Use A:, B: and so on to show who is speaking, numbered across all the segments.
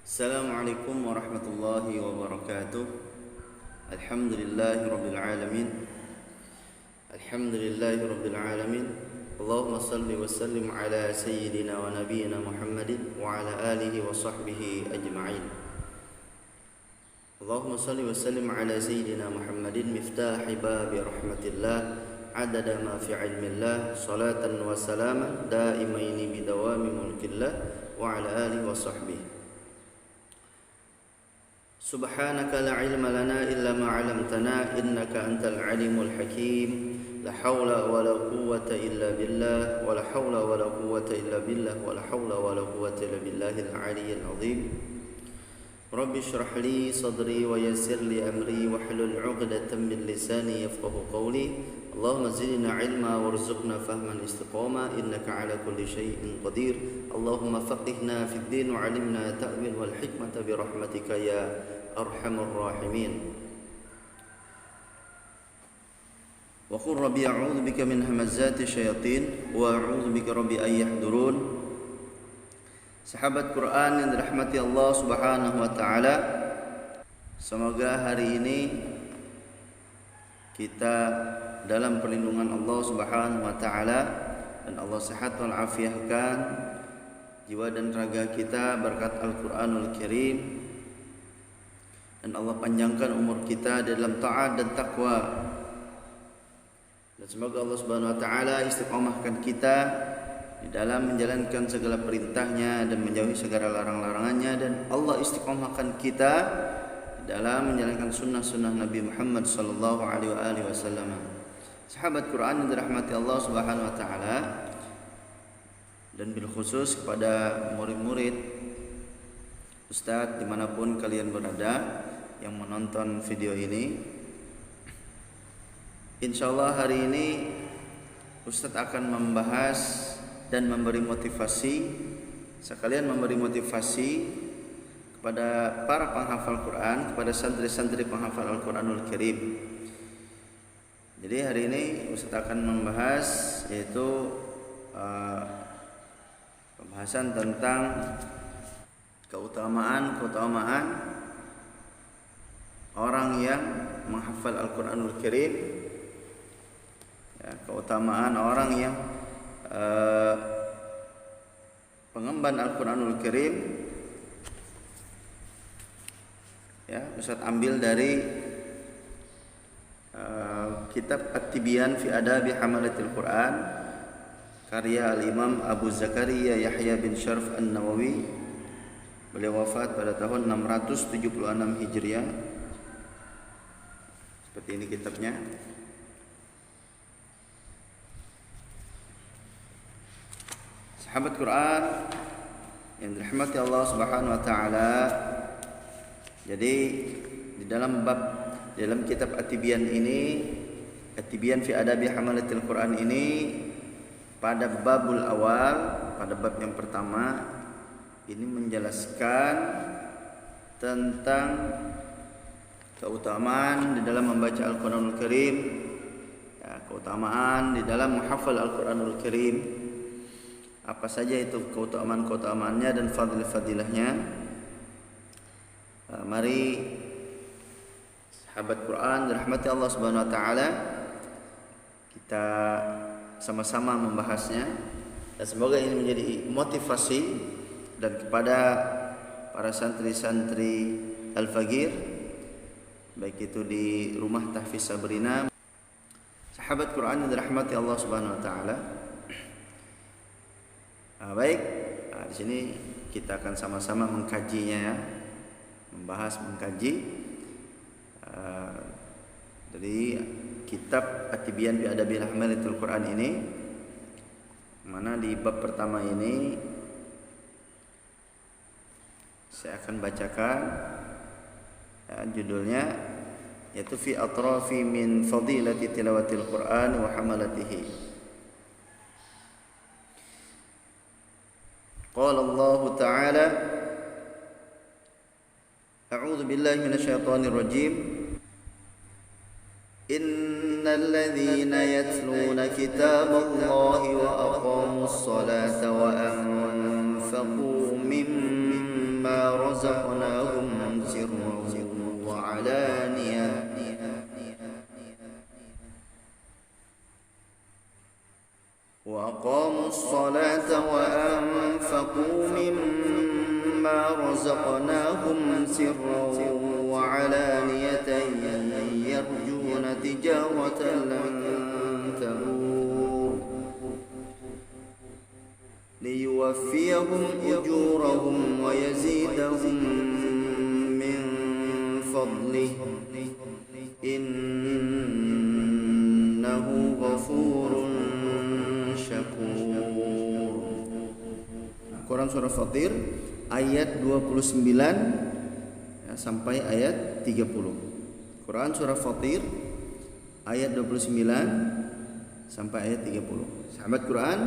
A: Assalamualaikum warahmatullahi wabarakatuh. Alhamdulillahi rabbil alamin. Alhamdulillahi rabbil alamin. Allahumma salli wa sallim ala sayyidina wa nabiyyina Muhammadin wa ala alihi wa sahbihi ajma'in. Allahumma salli wa sallim ala sayyidina Muhammadin miftahi babi rahmatillah adada ma fi ilmillah salatan wa salaman daimaini bidawami mulkillah wa ala alihi wa sahbihi. Subhanaka la ilma lana illa ma 'allamtana innaka antal alimul hakim. La haula wa la quwwata illa billah wa la haula wa la quwwata illa billah wa la haula wa la quwwata illa billahil aliyyil azim. Rabbi shrah li sadri wa yassir li amri wahlul 'uqdatam min lisani yafqahu qawli. Allahumma zidna ilma warzuqna fahman istiqama innaka ala kulli syai'in qadir. Allahumma faqihna fid din wa 'allimna ta'wil wal hikmata bi rahmatika ya arhamar rahimin. Wa qur rabbi a'udzu bika min hamazati syayatin wa a'udzu bika rabbi ay yahdurun. Sahabat Quran yang dirahmati Allah Subhanahu wa taala, semoga hari ini kita dalam perlindungan Allah Subhanahu wa taala dan Allah sehat wal afiahkan jiwa dan raga kita berkat Al-Qur'anul Karim, dan Allah panjangkan umur kita dalam taat dan takwa, dan semoga Allah Subhanahu wa taala istiqomahkan kita di dalam menjalankan segala perintahnya dan menjauhi segala larang-larangannya, dan Allah istiqomahkan kita di dalam menjalankan sunnah-sunnah Nabi Muhammad sallallahu alaihi wasallam. Sahabat Quran yang dirahmati Allah Subhanahu wa taala, dan bil khusus kepada murid-murid, ustadz dimanapun kalian berada yang menonton video ini, insyaallah hari ini ustadz akan membahas dan memberi motivasi, sekalian memberi motivasi kepada para penghafal Quran, kepada santri-santri penghafal Al-Quranul Karim. Jadi hari ini Ustaz akan membahas yaitu pembahasan tentang keutamaan orang yang menghafal Al-Quranul Karim, ya, keutamaan orang yang pengemban Al-Quranul Karim. Ya, Ustaz ambil dari kitab At-Tibyan fi Adabi Hamalatil Quran karya Al-Imam Abu Zakaria Yahya bin Syarf An-Nawawi. Beliau wafat pada tahun 676 Hijriah. Seperti ini kitabnya. Sahabat Quran yang dirahmati Allah Subhanahu wa taala, jadi di dalam kitab At-Tibyan ini, At-Tibyan fi Adabi Hamalatil Quran ini, pada babul awal, pada bab yang pertama ini menjelaskan tentang keutamaan di dalam membaca Al-Quranul Karim, ya, keutamaan di dalam menghafal Al-Quranul Karim. Apa saja itu keutamaan-keutamaannya dan fadilah-fadilahnya. Mari sahabat Quran dirahmati Allah Subhanahu wa taala, kita sama-sama membahasnya, dan semoga ini menjadi motivasi dan kepada para santri-santri Al-Fagir, baik itu di rumah Tahfiz Sabrina. Sahabat Quran yang dirahmati Allah Subhanahu wa taala. Baik, di sini kita akan sama-sama mengkajinya, ya. Mengkaji dari kitab At-Tibyan bi Adabi Hamalatil Quran ini, mana di bab pertama ini saya akan bacakan, ya, judulnya yaitu fi atrafi min fadilati tilawatil Quran wa hamalatihi. Qala Allah Ta'ala, A'udzu billahi minasyaitonir rajim. Innal ladzina yatluna kitaballahi wa aqamus salata wa anfaqu mimma رزقناهم سرا وعلانية وأقاموا الصلاة وأنفقوا مما رزقناهم سرا وعلانية يرجون تجارة لن تبور ليوفيهم أجورهم ويزيدهم من فضله إنه غفور syakur. Quran surah Fatir ayat 29 ya, sampai ayat 30. Quran surah Fatir ayat 29 sampai ayat 30. Sahabat Quran,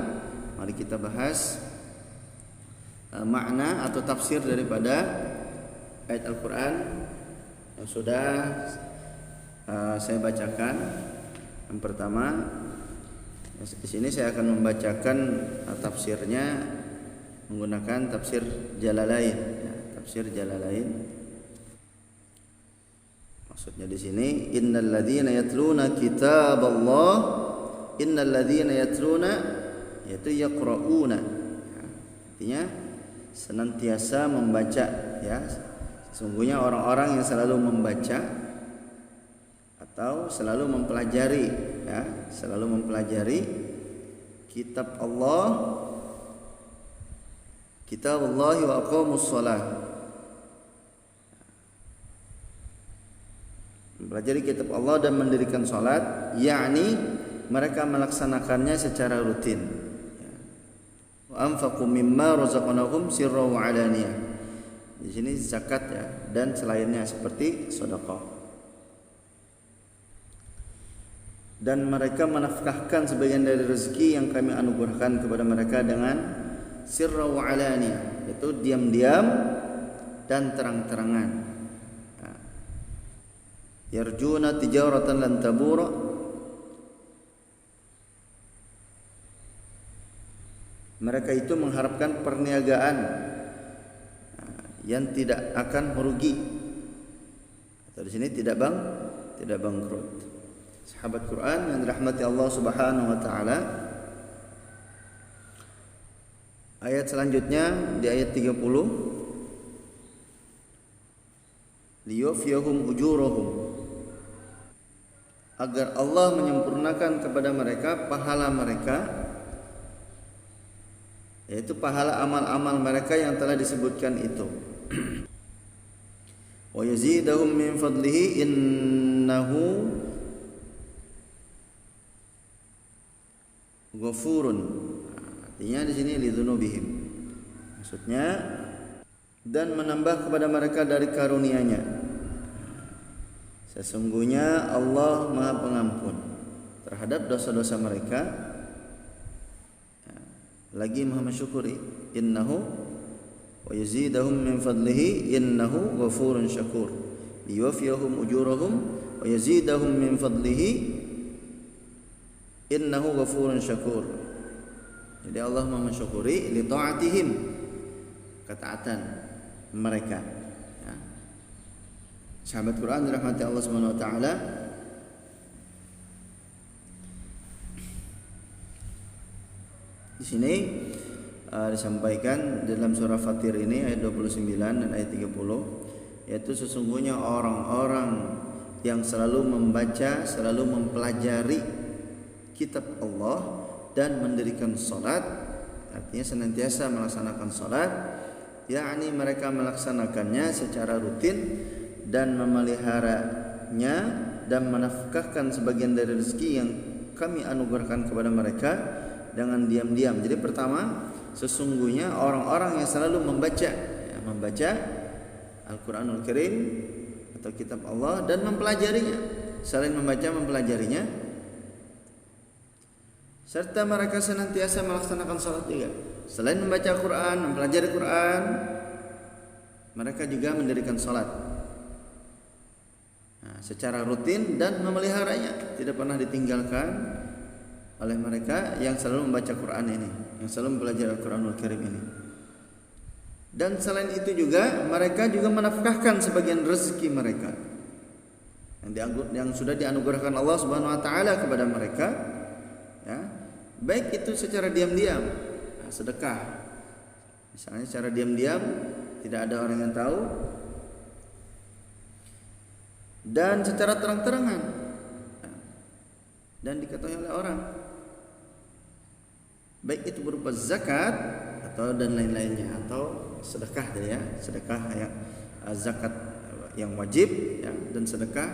A: mari kita bahas makna atau tafsir daripada ayat Al-Quran yang sudah saya bacakan. Yang pertama, di sini saya akan membacakan tafsirnya menggunakan tafsir Jalalain. Ya, tafsir Jalalain. Maksudnya di sini, innal ladzina yatluna kitaballah, innal ladzina yatluna yaitu yaqrauna. Ya, artinya senantiasa membaca. Ya, sesungguhnya orang-orang yang selalu membaca atau selalu mempelajari, ya, selalu mempelajari kitab Allah, kitab Allah wa aqamus shalah. Mempelajari kitab Allah dan mendirikan salat, yakni mereka melaksanakannya secara rutin. Wa anfaqu mimma razaqnahum sirran wa alaniyah. Di sini zakat ya, dan selainnya seperti sedekah. Dan mereka menafkahkan sebagian dari rezeki yang kami anugerahkan kepada mereka dengan sirra wa alaniyah, yaitu diam-diam dan terang-terangan. Yarjuna tijaratan lan tabura, mereka itu mengharapkan perniagaan yang tidak akan merugi, atau di sini tidak bangkrut. Sahabat Quran yang dirahmati Allah Subhanahu wa taala, ayat selanjutnya di ayat 30, liyufiyahum ujurahum, agar Allah menyempurnakan kepada mereka pahala mereka, yaitu pahala amal-amal mereka yang telah disebutkan itu. Wa yazidahum min fadlihi innahu ghafurun. Artinya di sini lidzunubihim. Maksudnya dan menambah kepada mereka dari karunia-Nya. Sesungguhnya Allah Maha Pengampun terhadap dosa-dosa mereka, lagi Maha mensyukuri. Innahu wa yazidahum min fadlihi innahu ghafurun syakur. Liyuwafiyahum ujurahum wa yazidahum min fadlihi innahu ghafurun syakur. Jadi Allah mensyukuri li ta'atihim, ketaatan mereka. Ya. Sahabat Quran dirahmati Allah Subhanahu wa taala, di sini disampaikan dalam surah Fatir ini ayat 29 dan ayat 30, yaitu sesungguhnya orang-orang yang selalu membaca, selalu mempelajari kitab Allah dan mendirikan salat, artinya senantiasa melaksanakan salat, yakni mereka melaksanakannya secara rutin dan memeliharanya dan menafkahkan sebagian dari rezeki yang kami anugerahkan kepada mereka dengan diam-diam. Jadi pertama, sesungguhnya orang-orang yang selalu membaca Al-Quranul Karim atau kitab Allah dan mempelajarinya, selain membaca mempelajarinya, serta mereka senantiasa melaksanakan salat juga. Selain membaca Quran, mempelajari Quran, mereka juga mendirikan salat secara rutin dan memeliharanya, tidak pernah ditinggalkan oleh mereka yang selalu membaca Quran ini, yang selalu mempelajari Al-Quranul Karim ini. Dan selain itu juga mereka juga menafkahkan sebagian rezeki mereka yang sudah dianugerahkan Allah Subhanahu wa taala kepada mereka, ya. Baik itu secara diam-diam, sedekah. Misalnya secara diam-diam, tidak ada orang yang tahu, dan secara terang-terangan, dan diketahui oleh orang. Baik itu berupa zakat atau dan lain-lainnya, atau sedekah ya, sedekah yang zakat yang wajib ya, dan sedekah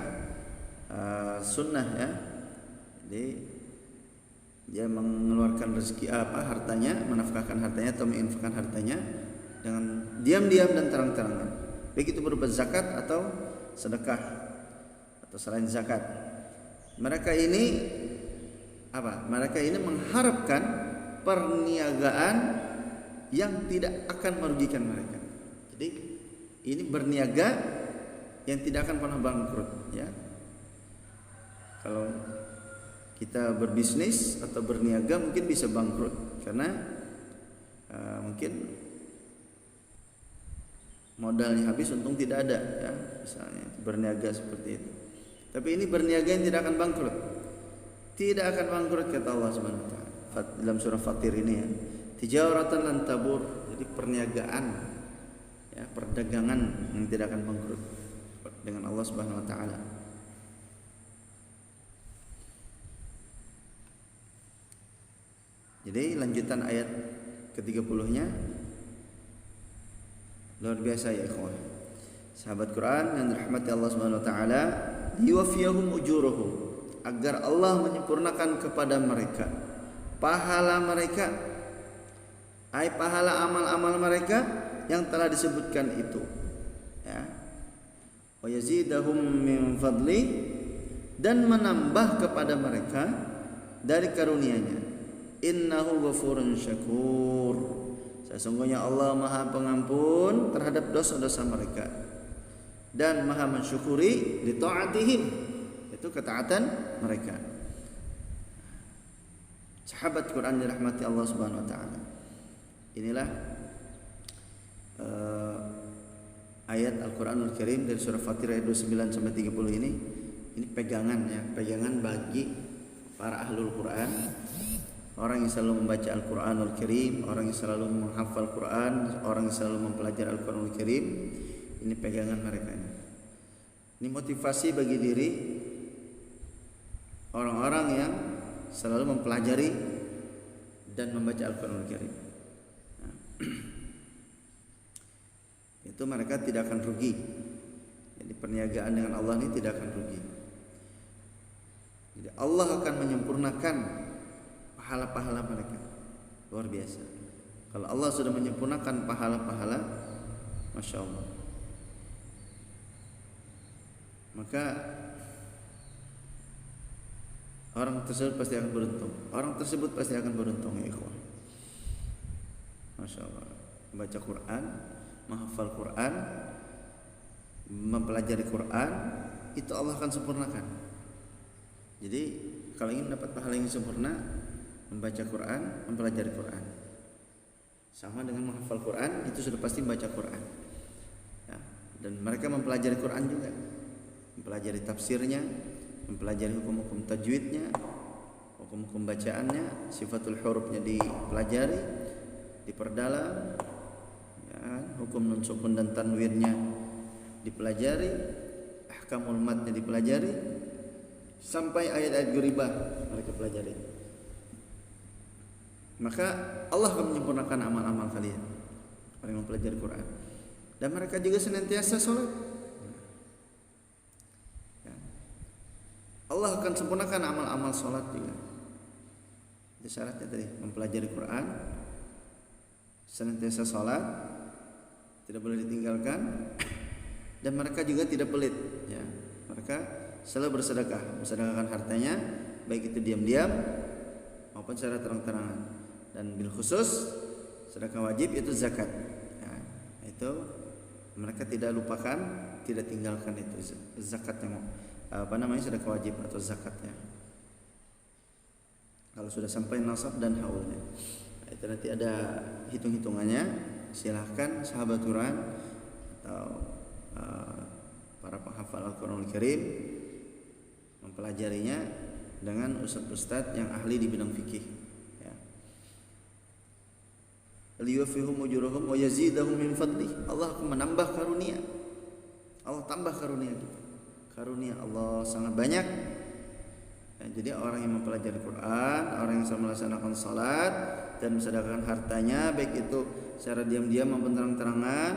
A: sunnah ya. Jadi dia mengeluarkan rezeki hartanya, menafkahkan hartanya atau menginfakkan hartanya dengan diam-diam dan terang-terangan. Baik itu berupa zakat atau sedekah atau selain zakat. Mereka ini apa? Mereka ini mengharapkan perniagaan yang tidak akan merugikan mereka. Jadi ini berniaga yang tidak akan pernah bangkrut ya. Kalau kita berbisnis atau berniaga mungkin bisa bangkrut karena mungkin modalnya habis, untung tidak ada ya, misalnya berniaga seperti itu. Tapi ini berniaga yang tidak akan bangkrut. Tidak akan bangkrut kata Allah Subhanahu wa taala dalam surah Fatir ini ya. Tijaratan lan tabur, jadi perniagaan ya, perdagangan yang tidak akan bangkrut dengan Allah Subhanahu wa taala. Jadi lanjutan ayat ke-30-nya luar biasa ya ikhwan. Sahabat Quran yang dirahmati Allah Subhanahu wa taala, yuwaffiyahum ujurahum, agar Allah menyempurnakan kepada mereka pahala mereka, pahala amal-amal mereka yang telah disebutkan itu ya. Wa yazidahum min fadli, dan menambah kepada mereka dari karunia-Nya. Innahu ghafurun syakur, sesungguhnya Allah Maha Pengampun terhadap dosa-dosa mereka dan Maha mensyukuri li ta'atihim, itu ketaatan mereka. Sahabat Quran dirahmati Allah Subhanahu wa taala. Inilah ayat Al-Qur'anul Karim dari surah Fatir ayat 29 sampai 30 ini. Ini pegangan ya, pegangan bagi para ahlul Quran, orang yang selalu membaca Al-Qur'anul Karim, orang yang selalu menghafal Quran, orang yang selalu mempelajari Al-Qur'anul Karim. Ini pegangan mereka ini. Ini motivasi bagi diri orang-orang yang selalu mempelajari dan membaca Al-Qur'anul Karim. Nah, itu mereka tidak akan rugi. Jadi perniagaan dengan Allah ini tidak akan rugi. Jadi Allah akan menyempurnakan pahala-pahala mereka. Luar biasa. Kalau Allah sudah menyempurnakan pahala-pahala, Masya Allah, maka orang tersebut pasti akan beruntung. Orang tersebut pasti akan beruntung ya ikhwan. Masya Allah. Membaca Quran, menghafal Quran, mempelajari Quran, itu Allah akan sempurnakan. Jadi kalau ingin dapat pahala yang sempurna, membaca Quran, mempelajari Quran. Sama dengan menghafal Quran, itu sudah pasti membaca Quran ya. Dan mereka mempelajari Quran juga, mempelajari tafsirnya, mempelajari hukum-hukum tajwidnya, hukum-hukum bacaannya, sifatul hurufnya dipelajari, diperdalam ya, hukum nun sukun dan tanwinnya dipelajari, ahkamul matnya dipelajari, sampai ayat-ayat ghuribah mereka pelajari. Maka Allah akan menyempurnakan amal-amal kalian orang yang mempelajari Quran. Dan mereka juga senantiasa sholat. Allah akan sempurnakan amal-amal sholat juga. Itu syaratnya tadi, mempelajari Quran, senantiasa sholat, tidak boleh ditinggalkan, dan mereka juga tidak pelit ya. Mereka selalu bersedekah, bersedekahkan hartanya, baik itu diam-diam maupun secara terang-terangan. Dan bil khusus sedekah wajib itu zakat ya, itu mereka tidak lupakan, tidak tinggalkan itu zakat yang sedekah wajib atau zakatnya. Kalau sudah sampai nasab dan haulnya, itu nanti ada hitung-hitungannya silahkan sahabat Quran atau para penghafal Al-Quranul Karim mempelajarinya dengan ustadz-ustadz yang ahli di bidang fikih. Ya. Liyuwafihum ujurahum wa yazidahum min fadlih. Allah akan menambah karunia. Allah tambah karunia kita. Karunia Allah sangat banyak. Ya, jadi orang yang mempelajari Quran, orang yang melaksanakan salat dan mensedekahkan hartanya, baik itu secara diam-diam maupun terang-terangan,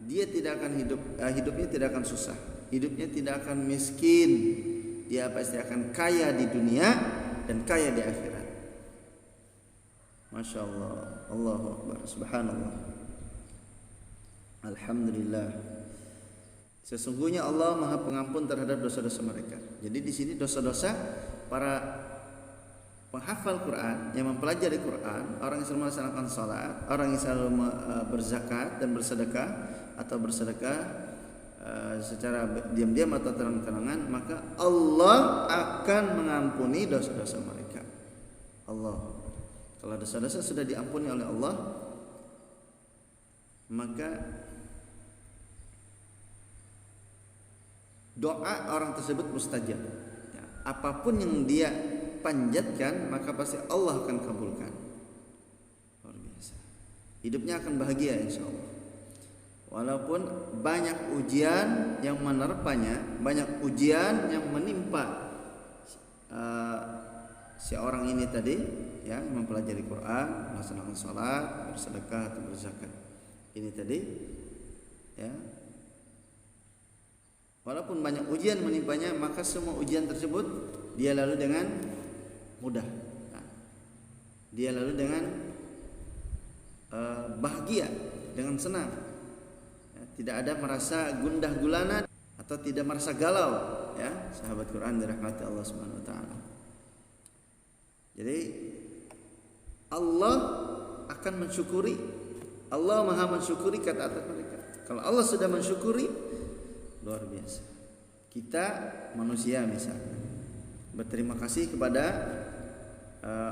A: dia tidak akan hidupnya tidak akan susah, hidupnya tidak akan miskin, dia pasti akan kaya di dunia dan kaya di akhirat. Masya Allah, Allahu Akbar, Subhanallah, Alhamdulillah. Sesungguhnya Allah Maha Pengampun terhadap dosa-dosa mereka. Jadi di sini dosa-dosa para penghafal Quran yang mempelajari Quran, orang yang selalu melaksanakan salat, orang yang selalu berzakat dan bersedekah atau bersedekah secara diam-diam atau terang-terangan, maka Allah akan mengampuni dosa-dosa mereka. Allah, kalau dosa-dosa sudah diampuni oleh Allah, maka doa orang tersebut mustajab. Ya, apapun yang dia panjatkan maka pasti Allah akan kabulkan. Luar biasa. Hidupnya akan bahagia insya Allah. Walaupun banyak ujian yang menerpanya, banyak ujian yang menimpa si orang ini tadi, ya, mempelajari Quran, melaksanakan sholat, bersedekah atau berzakat. Ini tadi, ya. Walaupun banyak ujian menimpanya, maka semua ujian tersebut dia lalu dengan mudah. Nah, dia lalu dengan bahagia, dengan senang. Ya, tidak ada merasa gundah gulana atau tidak merasa galau, ya, sahabat Quran dirahmati Allah Subhanahu wa taala. Jadi Allah akan mensyukuri, Allah Maha mensyukuri ketaatan mereka. Kalau Allah sudah mensyukuri, luar biasa. Kita manusia misalnya berterima kasih kepada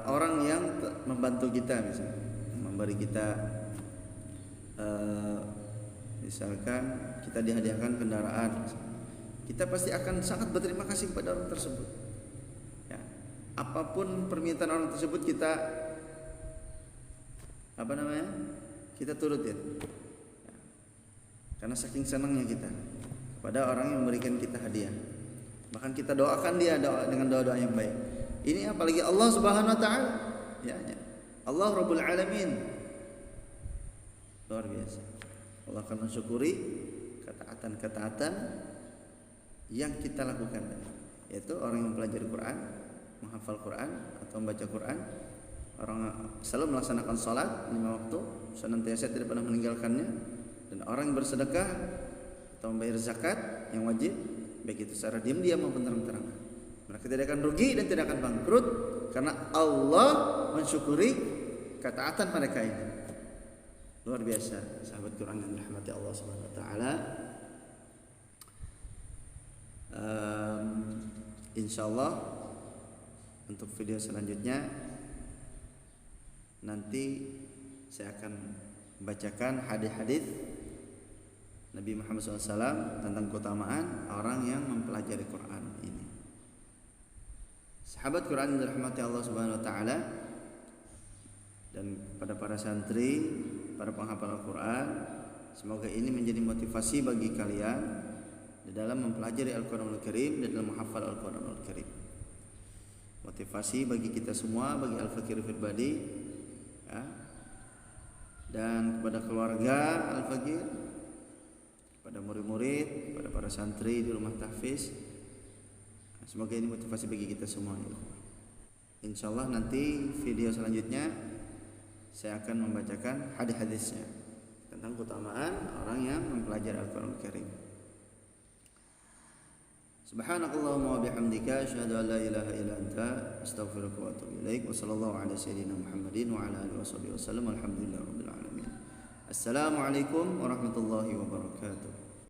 A: orang yang membantu kita, misalnya memberi kita, misalkan kita dihadiahkan kendaraan, kita pasti akan sangat berterima kasih kepada orang tersebut. Ya, apapun permintaan orang tersebut kita kita turutin, ya, karena saking senangnya kita pada orang yang memberikan kita hadiah. Bahkan kita doakan dia dengan doa-doa yang baik. Ini apalagi Allah Subhanahu wa taala, ya. Allah Rabbul Alamin. Luar biasa. Allah akan mensyukuri ketaatan-ketaatan yang kita lakukan, yaitu orang yang mempelajari Quran, menghafal Quran atau membaca Quran, orang selalu melaksanakan salat 5 waktu, senantiasa tidak pernah meninggalkannya, dan orang yang bersedekah atau membayar zakat yang wajib, baik itu secara diam-diam maupun terang-terang, mereka tidak akan rugi dan tidak akan bangkrut karena Allah mensyukuri ketaatan mereka ini. Luar biasa, sahabat Quran yang dirahmati Allah Subhanahu wa taala. Insyaallah untuk video selanjutnya nanti saya akan bacakan hadis-hadis Nabi Muhammad SAW tentang keutamaan orang yang mempelajari Quran ini. Sahabat Quran yang dirahmati Allah Subhanahu wa taala, dan pada para santri, para penghafal Al-Quran, semoga ini menjadi motivasi bagi kalian di dalam mempelajari Al-Quranul Karim dan dalam menghafal Al-Quranul Karim. Motivasi bagi kita semua, bagi Al-Fakir Firbadi, ya, dan kepada keluarga Al-Fakir, pada murid-murid, pada para santri di rumah tahfiz. Semoga ini motivasi bagi kita semua. Insyaallah nanti video selanjutnya saya akan membacakan hadis-hadisnya tentang keutamaan orang yang mempelajari Al-Quran Al-Karim. Subhanakallahumma wa bihamdika asyhadu an la ilaha illa anta astaghfiruka wa atubu ilaik. Wa sallallahu ala sayyidina Muhammadin wa ala alihi wasallam. Alhamdulillahirabbil alamin. Assalamualaikum warahmatullahi wabarakatuh.